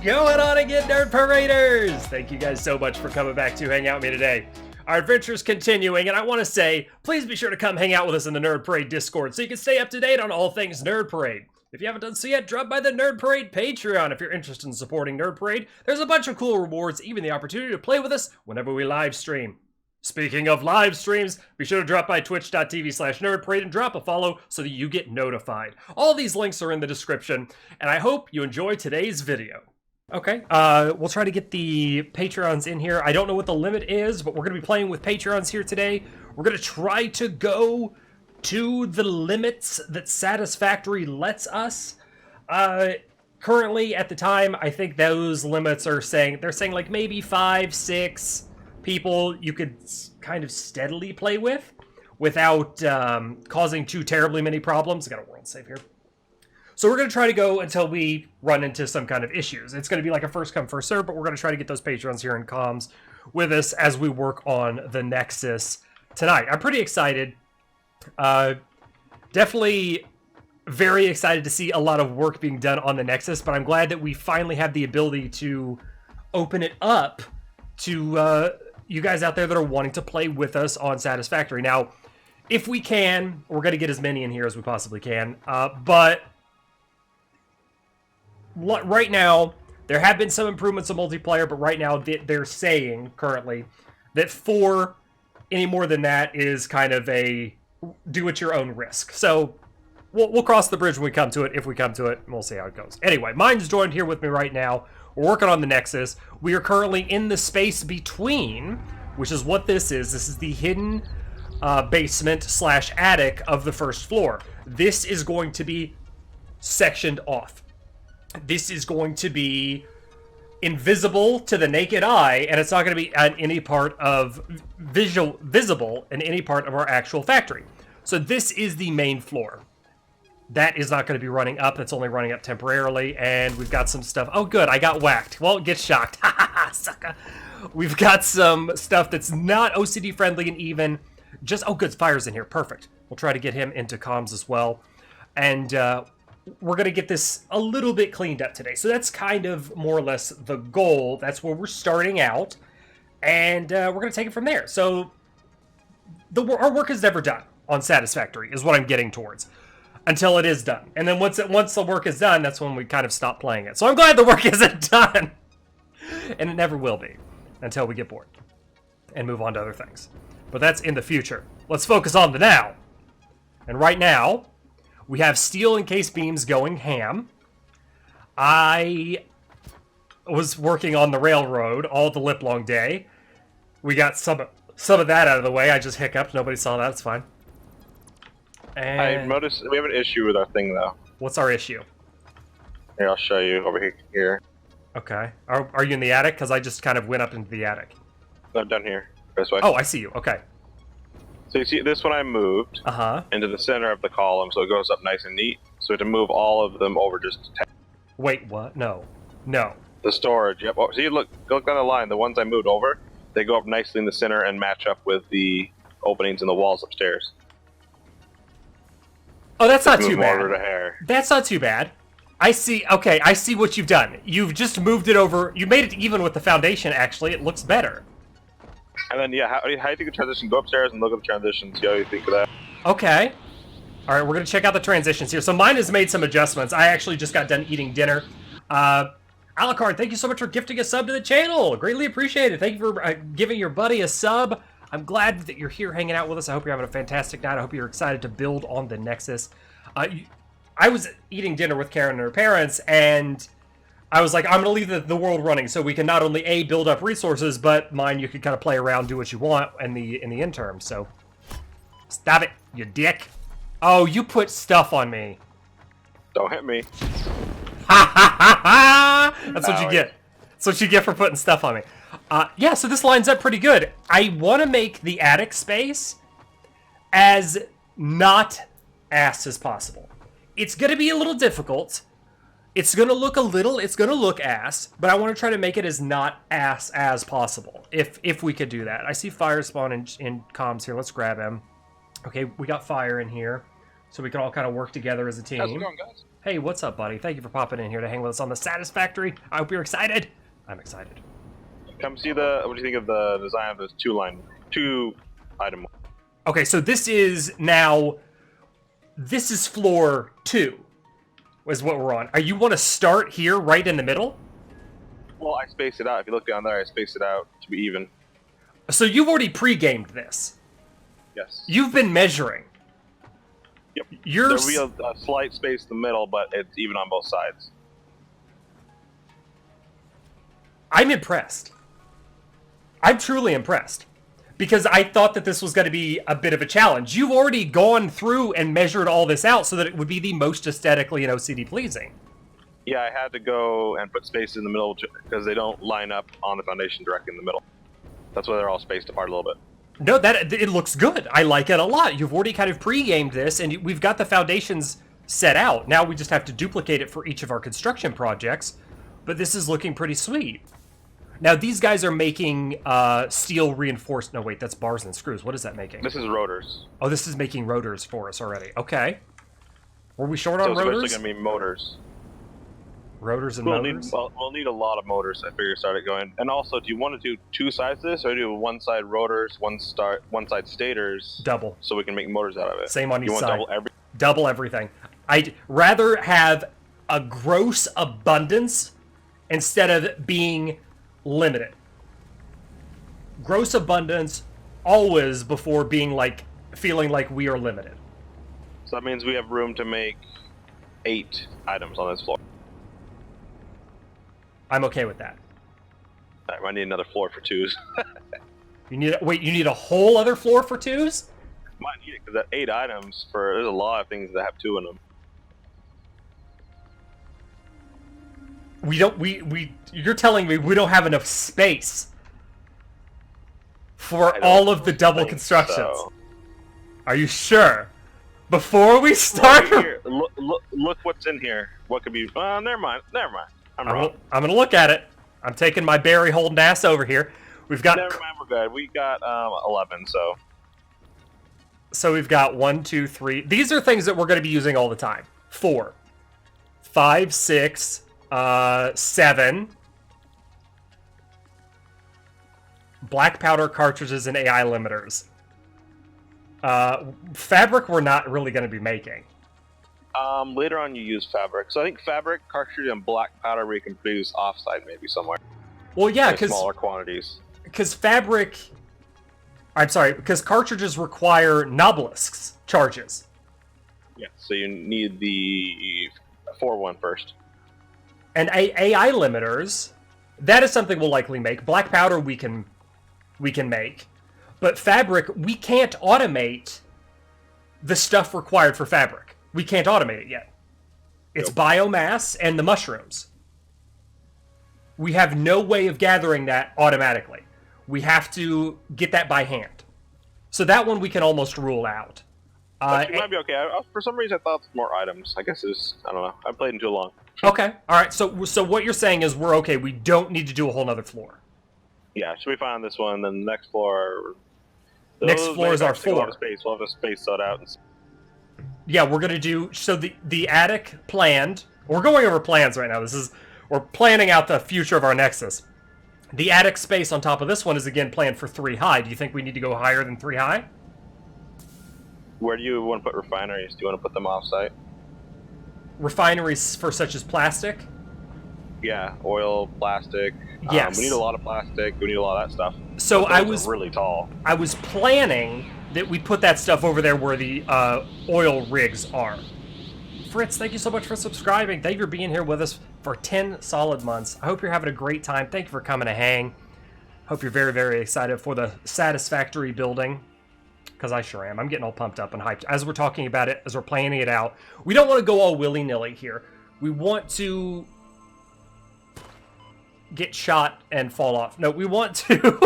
going on again, Nerd Paraders? Thank you guys so much for coming back to hang out with me today. Our adventure's continuing, and I want to say, please be sure to come hang out with us in the Nerd Parade Discord so you can stay up to date on all things Nerd Parade. If you haven't done so yet, drop by the Nerd Parade Patreon if you're interested in supporting Nerd Parade. There's a bunch of cool rewards, even the opportunity to play with us whenever we live stream. Speaking of live streams, be sure to drop by twitch.tv/nerdparade and drop a follow so that you get notified. All these links are in the description, and I hope you enjoy today's video. Okay, we'll try to get the Patreons in here. I don't know what the limit is, but we're going to be playing with Patreons here today. We're going to try to go to the limits that Satisfactory lets us. Currently, at the time, I think those limits are saying, they're saying like maybe 5, 6 people you could kind of steadily play with without causing too terribly many problems. I got a world save here. So we're going to try to go until we run into some kind of issues. It's going to be like a first come, first serve, but we're going to try to get those patrons here in comms with us as we work on the Nexus tonight. I'm pretty excited. Definitely very excited to see a lot of work being done on the Nexus, but I'm glad that we finally have the ability to open it up to you guys out there that are wanting to play with us on Satisfactory. Now, if we can, we're going to get as many in here as we possibly can, but right now, there have been some improvements in multiplayer, but right now they're saying currently that 4, any more than that is kind of a do at your own risk. So we'll cross the bridge when we come to it, if we come to it, and we'll see how it goes. Anyway, mine's joined here with me right now. We're working on the Nexus. We are currently in the space between, which is what this is. This is the hidden basement / attic of the first floor. This is going to be sectioned off. This is going to be invisible to the naked eye, and it's not going to be at any part of visible in any part of our actual factory. So this is the main floor. That is not going to be running up. It's only running up temporarily, and we've got some stuff. Oh, good. I got whacked. Well, get shocked. Ha ha ha, sucker. We've got some stuff that's not OCD friendly and even just... Oh, good. Fire's in here. Perfect. We'll try to get him into comms as well. And we're going to get this a little bit cleaned up today. So that's kind of more or less the goal. That's where we're starting out. And we're going to take it from there. So our work is never done on Satisfactory is what I'm getting towards. Until it is done. And then once the work is done, that's when we kind of stop playing it. So I'm glad the work isn't done. And it never will be. Until we get bored. And move on to other things. But that's in the future. Let's focus on the now. And right now, we have steel and case beams going ham. I was working on the railroad all the livelong day. We got some of that out of the way. I just hiccuped. Nobody saw that. It's fine. And I noticed we have an issue with our thing, though. What's our issue? Here, I'll show you over here. Okay. Are you in the attic? Because I just kind of went up into the attic. No, down here. This way. Oh, I see you. Okay. So you see, this one I moved into the center of the column, so it goes up nice and neat. So we have to move all of them over just a tad. Wait, what? No. No. The storage, yep. Oh, see, look down the line. The ones I moved over, they go up nicely in the center and match up with the openings in the walls upstairs. Oh, that's not too bad. Over to hair. That's not too bad. I see. Okay, I see what you've done. You've just moved it over. You made it even with the foundation, actually. It looks better. And then, yeah, how do you think the transition? Go upstairs and look at the transition. See how you think of that. Okay. All right, we're going to check out the transitions here. So mine has made some adjustments. I actually just got done eating dinner. Alucard, thank you so much for gifting a sub to the channel. Greatly appreciated. Thank you for giving your buddy a sub. I'm glad that you're here hanging out with us. I hope you're having a fantastic night. I hope you're excited to build on the Nexus. I was eating dinner with Karen and her parents, and I was like, I'm going to leave the world running so we can not only, A, build up resources, but mine, you can kind of play around, do what you want in the interim. So, stop it, you dick. Oh, you put stuff on me. Don't hit me. Ha ha ha ha! That's what you get. That's what you get for putting stuff on me. Yeah, so this lines up pretty good. I want to make the attic space as not ass as possible. It's going to be a little difficult. It's going to look ass, but I want to try to make it as not ass as possible, if we could do that. I see Fire spawn in comms here. Let's grab him. Okay, we got Fire in here, so we can all kind of work together as a team. How's it going, guys? Hey, what's up, buddy? Thank you for popping in here to hang with us on the Satisfactory. I hope you're excited. I'm excited. Come see the. What do you think of the design of this two item? Okay, so this is floor 2, is what we're on. You want to start here, right in the middle? Well, I spaced it out. If you look down there, I spaced it out to be even. So you've already pre-gamed this. Yes. You've been measuring. Yep. You're There'll be a slight space in the middle, but it's even on both sides. I'm impressed. I'm truly impressed. Because I thought that this was going to be a bit of a challenge. You've already gone through and measured all this out so that it would be the most aesthetically and OCD pleasing. Yeah, I had to go and put spaces in the middle because they don't line up on the foundation directly in the middle. That's why they're all spaced apart a little bit. No, it looks good. I like it a lot. You've already kind of pre-gamed this, and we've got the foundations set out. Now we just have to duplicate it for each of our construction projects, but this is looking pretty sweet. Now, these guys are making steel reinforced... No, wait, that's bars and screws. What is that making? This is rotors. Oh, this is making rotors for us already. Okay. Were we short on So it's rotors? eventually going to be motors. Rotors and We'll motors? we'll need a lot of motors, I figure, start it going. And also, do you want to do two sides of this, or do one side rotors, one side stators? Double. So we can make motors out of it. Same on each side. You want Double everything. I'd rather have a gross abundance instead of being limited. Gross abundance always before being like feeling like we are limited. So that means we have room to make 8 items on this floor. I'm okay with that. I might need another floor for 2s. You need a whole other floor for 2s? Might need it because that 8 items there's a lot of things that have 2 in them. You're telling me we don't have enough space for all of the double constructions. So. Are you sure? Before we start, here, look what's in here. What could be? Never mind. I'm wrong. I'm gonna look at it. I'm taking my berry holding ass over here. We've got. Never mind. We're good. We got 11. So we've got 1, 2, 3. These are things that we're going to be using all the time. 4, 5, 6, 7. Black powder cartridges and AI limiters. Fabric we're not really going to be making. Later on you use fabric. So I think fabric, cartridge, and black powder we can produce offsite maybe somewhere. Well, yeah, because smaller quantities. Because cartridges require Nobelisks charges. Yeah, so you need the 4-1 first. And AI limiters, that is something we'll likely make. Black powder we can make. But fabric, we can't automate the stuff required for fabric. We can't automate it yet. It's biomass and the mushrooms. We have no way of gathering that automatically. We have to get that by hand. So that one we can almost rule out. It might be okay. For some reason I thought it was more items. I guess it's, I don't know. I played in too long. Okay. All right. So what you're saying is we're okay. We don't need to do a whole nother floor. Yeah, should we find this one? Then the next floor... Next floor is our 4. We'll have to space that out. Yeah, we're going to do... So the attic planned... We're going over plans right now. We're planning out the future of our Nexus. The attic space on top of this one is again planned for 3 high. Do you think we need to go higher than 3 high? Where do you want to put refineries? Do you want to put them off-site? Refineries for such as plastic? Yeah, oil, plastic. Yes. We need a lot of plastic. We need a lot of that stuff. So I was really tall. I was planning that we put that stuff over there where the oil rigs are. Fritz, thank you so much for subscribing. Thank you for being here with us for 10 solid months. I hope you're having a great time. Thank you for coming to hang. Hope you're very, very excited for the Satisfactory building. Because I sure am. I'm getting all pumped up and hyped. As we're talking about it, as we're planning it out, we don't want to go all willy-nilly here. We want to get shot and fall off. No, we want to...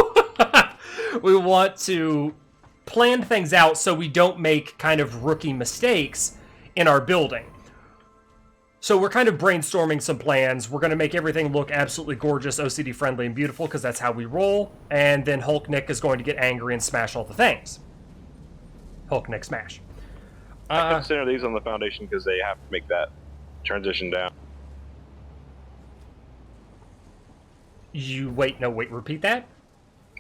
we want to plan things out so we don't make kind of rookie mistakes in our building. So we're kind of brainstorming some plans. We're going to make everything look absolutely gorgeous, OCD friendly, and beautiful, because that's how we roll. And then Hulk Nick is going to get angry and smash all the things. Hulk Nick smash. I consider these on the foundation because they have to make that transition down. Wait, repeat that?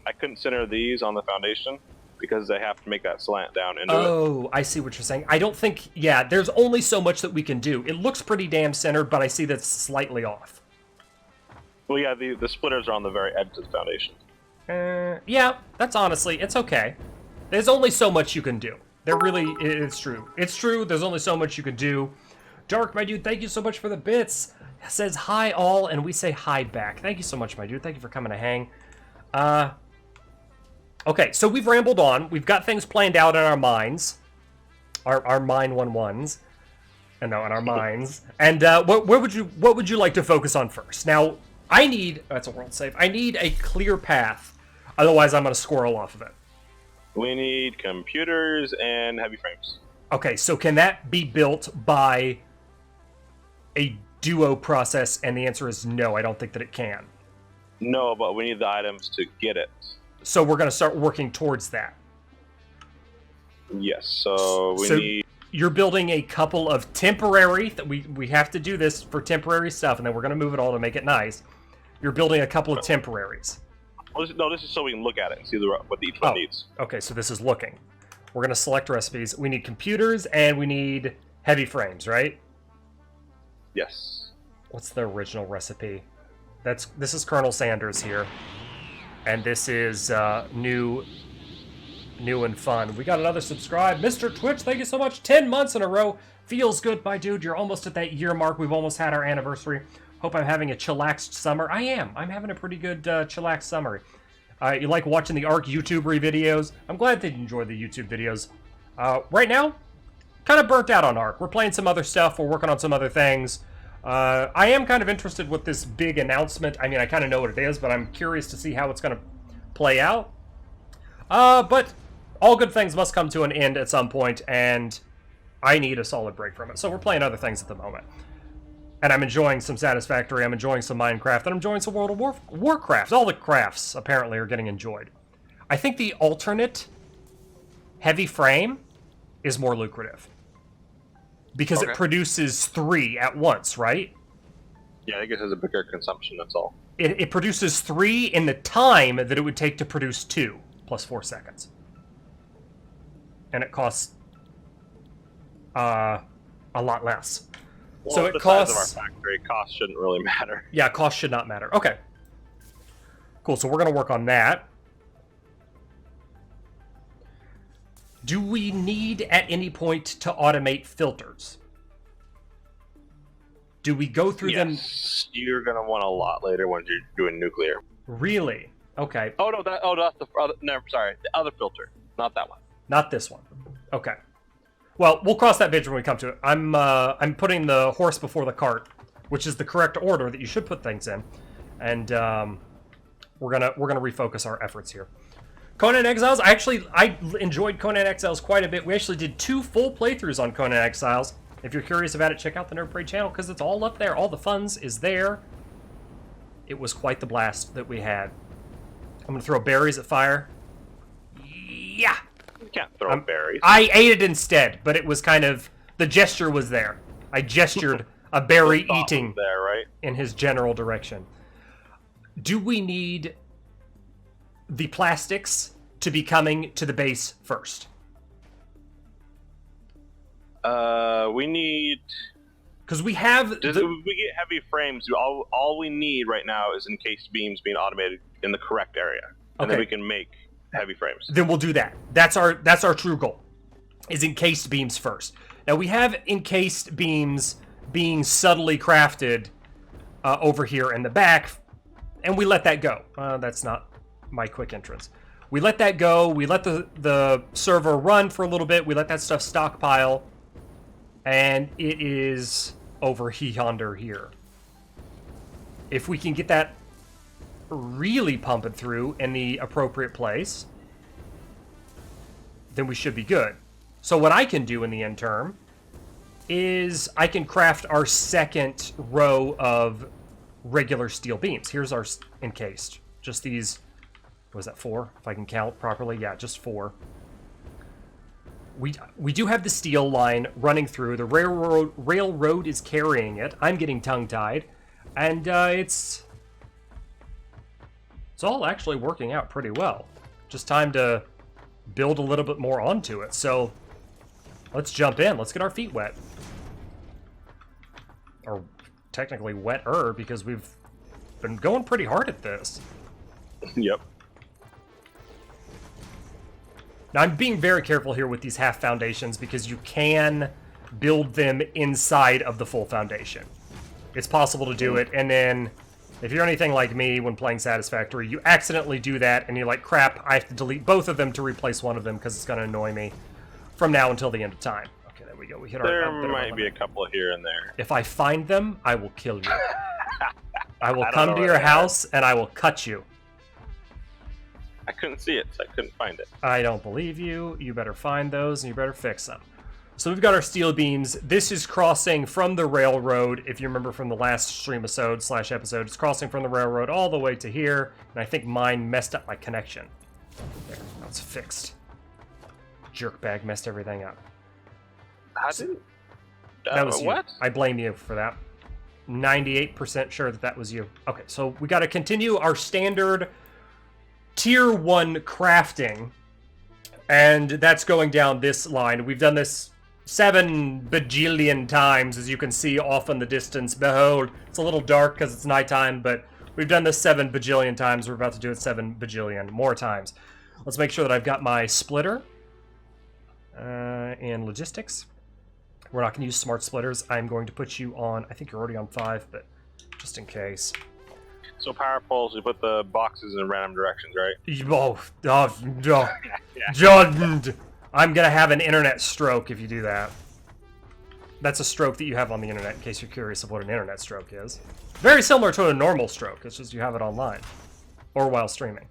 I couldn't center these on the foundation because they have to make that slant down into it. Oh, I see what you're saying. I don't think, yeah, there's only so much that we can do. It looks pretty damn centered, but I see that's slightly off. Well, yeah, the splitters are on the very edge of the foundation. Yeah, that's honestly, it's okay. There's only so much you can do. It's true. It's true, there's only so much you can do. Dark, my dude, thank you so much for the bits. It says hi all, and we say hi back. Thank you so much, my dude. Thank you for coming to hang. Okay, so we've rambled on. We've got things planned out in our minds. Our mind one-ones. No, in our minds. And what would you like to focus on first? Now, that's a world save. I need a clear path. Otherwise, I'm going to squirrel off of it. We need computers and heavy frames. Okay, so can that be built by a duo process? And the answer is no, I don't think that it can. No, but we need the items to get it. So we're going to start working towards that. Yes, so we need... You're building a couple of temporary... We have to do this for temporary stuff, and then we're going to move it all to make it nice. You're building a couple of temporaries. No, this is so we can look at it and see what each one needs. Okay, so this is looking. We're going to select recipes. We need computers, and we need heavy frames, right? Yes. What's the original recipe? This is Colonel Sanders here. And this is new and fun. We got another subscribe. Mr. Twitch, thank you so much. 10 months in a row. Feels good, my dude. You're almost at that year mark. We've almost had our anniversary. Hope I'm having a chillaxed summer. I am. I'm having a pretty good chillaxed summer. You like watching the ARC YouTube videos? I'm glad that you enjoy the YouTube videos. Right now, kind of burnt out on ARC. We're playing some other stuff. We're working on some other things. I am kind of interested with this big announcement. I mean, I kind of know what it is, but I'm curious to see how it's going to play out. But all good things must come to an end at some point, and I need a solid break from it. So we're playing other things at the moment. And I'm enjoying some Satisfactory, I'm enjoying some Minecraft, and I'm enjoying some World of Warcraft. All the crafts, apparently, are getting enjoyed. I think the alternate heavy frame is more lucrative. Because it produces 3 at once, right? Yeah, I guess it has a bigger consumption, that's all. It produces 3 in the time that it would take to produce 2, plus 4 seconds. And it costs a lot less. Well, so it the costs... size of our factory, cost shouldn't really matter. Yeah, cost should not matter. Okay. Cool, so we're going to work on that. Do we need at any point to automate filters? Do we go through them? Yes, you're gonna want a lot later when you're doing nuclear. Really? Okay. Oh no, that's the other. No, sorry, the other filter, not that one. Not this one. Okay. Well, we'll cross that bridge when we come to it. I'm putting the horse before the cart, which is the correct order that you should put things in, and we're gonna refocus our efforts here. Conan Exiles, I enjoyed Conan Exiles quite a bit. We actually did 2 full playthroughs on Conan Exiles. If you're curious about it, check out the Nerd Parade channel, because it's all up there. All the funds is there. It was quite the blast that we had. I'm going to throw berries at fire. Yeah! You can't throw berries. I ate it instead, but it was kind of... The gesture was there. I gestured a berry eating there, right? in his general direction. Do we need the plastics to be coming to the base first? We need... Because we have... If we get heavy frames, all we need right now is encased beams being automated in the correct area. And then we can make heavy frames. Then we'll do that. That's our true goal, is encased beams first. Now, we have encased beams being subtly crafted over here in the back, and we let that go. That's not my quick entrance. We let that go. We let the server run for a little bit. We let that stuff stockpile. And it is over yonder here. If we can get that really pumping through in the appropriate place, then we should be good. So what I can do in the interim is I can craft our second row of regular steel beams. Here's our encased. Just these, was that 4? If I can count properly. Yeah, just 4. we do have the steel line running through. The railroad is carrying it. I'm getting tongue-tied. And it's all actually working out pretty well. Just time to build a little bit more onto it. So let's jump in. Let's get our feet wet. Or technically wetter, because we've been going pretty hard at this. Yep. Now, I'm being very careful here with these half foundations because you can build them inside of the full foundation. It's possible to do it, and then if you're anything like me when playing Satisfactory, you accidentally do that, and you're like, crap, I have to delete both of them to replace one of them because it's going to annoy me from now until the end of time. Okay, there we go. We hit our... There might be a couple here and there. If I find them, I will kill you. I will come to your house, and I will cut you. I couldn't see it, so I couldn't find it. I don't believe you. You better find those, and you better fix them. So we've got our steel beams. This is crossing from the railroad. If you remember from the last stream episode, it's crossing from the railroad all the way to here. And I think mine messed up my connection. There, now it's fixed. Jerkbag messed everything up. How did... that was you. What? I blame you for that. 98% sure that was you. Okay, so we got to continue our standard Tier 1 crafting. And that's going down this line. We've done this 7 bajillion times, as you can see off in the distance. Behold, it's a little dark because it's nighttime, but we've done this 7 bajillion times. We're about to do it 7 bajillion more times. Let's make sure that I've got my splitter in logistics. We're not going to use smart splitters. I'm going to put you on, I think you're already on 5, but just in case. So power poles, you put the boxes in random directions, right? Jordan, I'm gonna have an internet stroke if you do that. That's a stroke that you have on the internet, in case you're curious of what an internet stroke is. Very similar to a normal stroke, it's just you have it online. Or while streaming.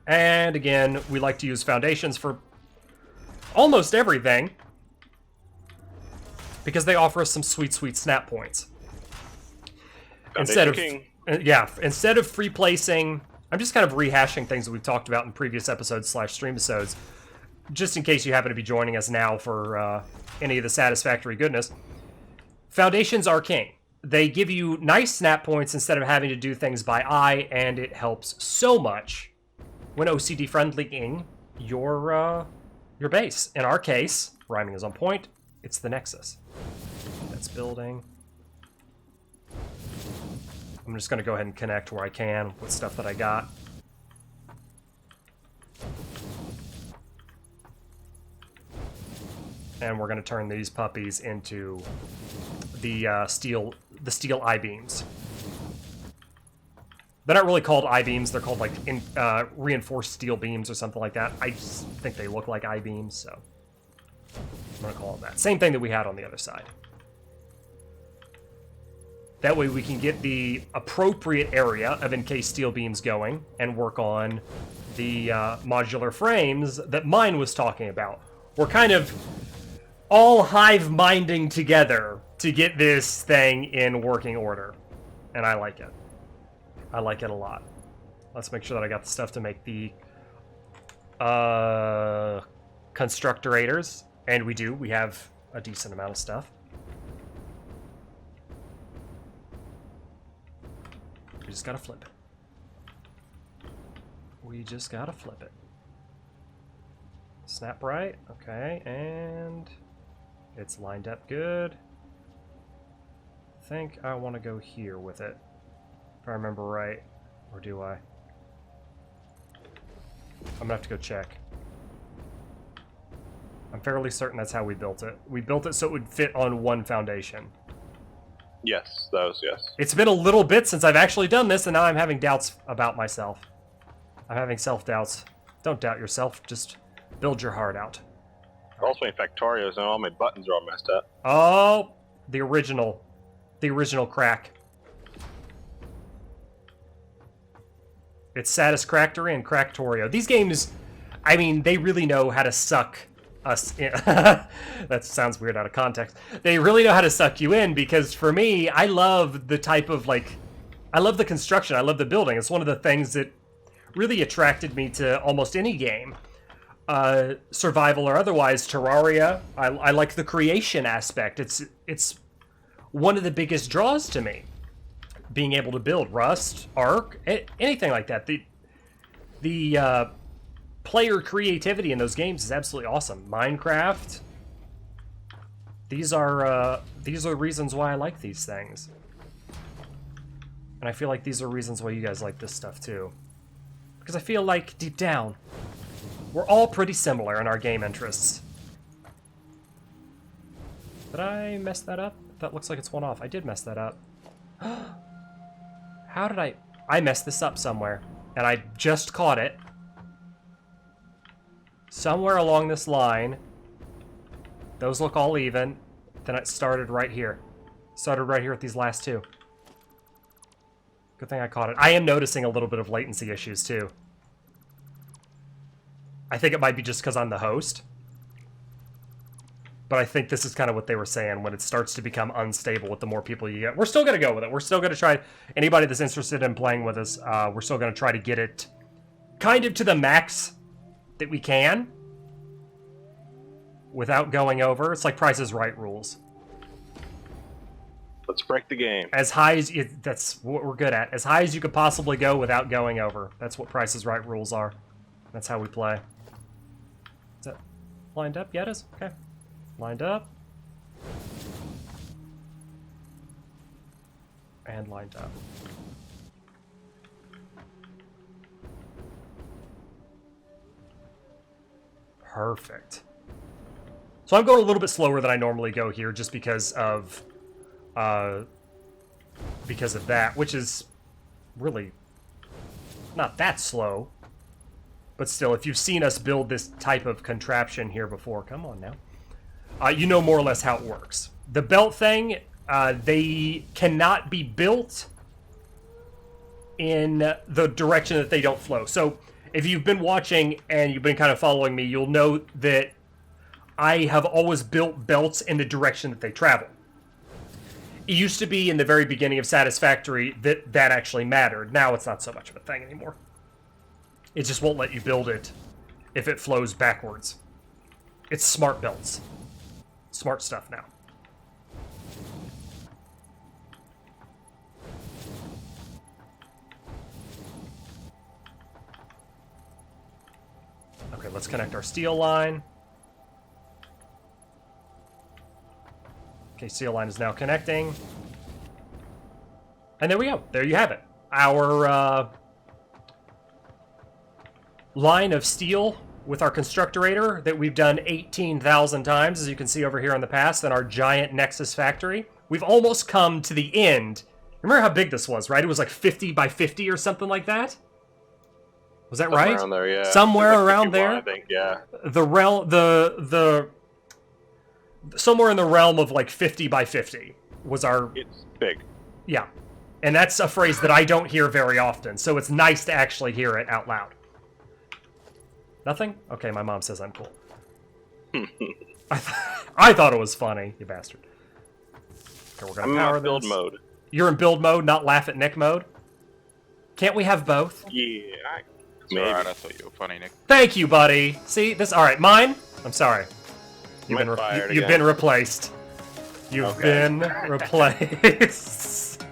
And again, we like to use foundations for almost everything, because they offer us some sweet, sweet snap points. Instead of free placing, I'm just kind of rehashing things that we've talked about in previous episodes / stream episodes, just in case you happen to be joining us now for any of the Satisfactory goodness. Foundations are king. They give you nice snap points instead of having to do things by eye, and it helps so much when OCD friendlying your base. In our case, rhyming is on point, it's the Nexus. That's building. I'm just going to go ahead and connect where I can with stuff that I got. And we're going to turn these puppies into the steel I-beams. They're not really called I-beams, they're called like reinforced steel beams or something like that. I just think they look like I-beams, so I'm going to call them that. Same thing that we had on the other side. That way we can get the appropriate area of encased steel beams going and work on the modular frames that mine was talking about. We're kind of all hive-minding together to get this thing in working order. And I like it. I like it a lot. Let's make sure that I got the stuff to make the constructorators. And we do. We have a decent amount of stuff. We just gotta flip it. We just gotta flip it. Snap right. Okay, and it's lined up good. I think I want to go here with it, if I remember right. Or do I? I'm gonna have to go check. I'm fairly certain that's how we built it. We built it so it would fit on one foundation. Yes, that was yes. It's been a little bit since I've actually done this, and now I'm having doubts about myself. I'm having self-doubts. Don't doubt yourself, just build your heart out. Also in Factorios, and all my buttons are all messed up. Oh, the original crack. It's Satisfactory and Cracktorio. These games, I mean, they really know how to suck us in. That sounds weird out of context. They really know how to suck you in, because for me, I love the type of, like, I love the construction, I love the building. It's one of the things that really attracted me to almost any game, survival or otherwise. Terraria, I like the creation aspect. It's one of the biggest draws to me. Being able to build Rust, Ark, anything like that. The player creativity in those games is absolutely awesome. Minecraft. These are reasons why I like these things. And I feel like these are reasons why you guys like this stuff too. Because I feel like, deep down, we're all pretty similar in our game interests. Did I mess that up? That looks like it's one off. I did mess that up. How did I messed this up somewhere. And I just caught it. Somewhere along this line. Those look all even. Then it started right here. Started right here with these last two. Good thing I caught it. I am noticing a little bit of latency issues, too. I think it might be just because I'm the host. But I think this is kind of what they were saying when it starts to become unstable with the more people you get. We're still going to go with it. We're still going to try... Anybody that's interested in playing with us, we're still going to try to get it kind of to the max that we can without going over. It's like Price is Right rules. Let's break the game. As high as... That's what we're good at. As high as you could possibly go without going over. That's what Price is Right rules are. That's how we play. Is that lined up? Yeah, it is. Okay. Lined up. And lined up. Perfect. So I'm going a little bit slower than I normally go here just because of that, which is really not that slow. But still, if you've seen us build this type of contraption here before, come on now. You know more or less how it works. The belt thing, they cannot be built in the direction that they don't flow. So if you've been watching and you've been kind of following me, you'll know that I have always built belts in the direction that they travel. It used to be in the very beginning of Satisfactory that actually mattered. Now it's not so much of a thing anymore. It just won't let you build it if it flows backwards. It's smart belts. Smart stuff now. Okay, let's connect our steel line. Okay, steel line is now connecting. And there we go. There you have it. Our line of steel with our constructorator that we've done 18,000 times, as you can see over here in the past, in our giant Nexus factory. We've almost come to the end. Remember how big this was, right? It was like 50 by 50 or something like that? Was that Somewhere right? around there, yeah. Somewhere Like around 51, there? I think, yeah. Somewhere in the realm of like 50 by 50 was our... It's big. Yeah. And that's a phrase that I don't hear very often, so it's nice to actually hear it out loud. Nothing? Okay, my mom says I'm cool. I thought it was funny, you bastard. Okay, we're gonna power in build this. mode. You're in build mode, not laugh at Nick mode? Can't we have both? Yeah, It's alright, I thought you were funny, Nick. Thank you, buddy. See, this... Alright, mine? I'm sorry. You've Fired been again. replaced. You've Okay. been replaced.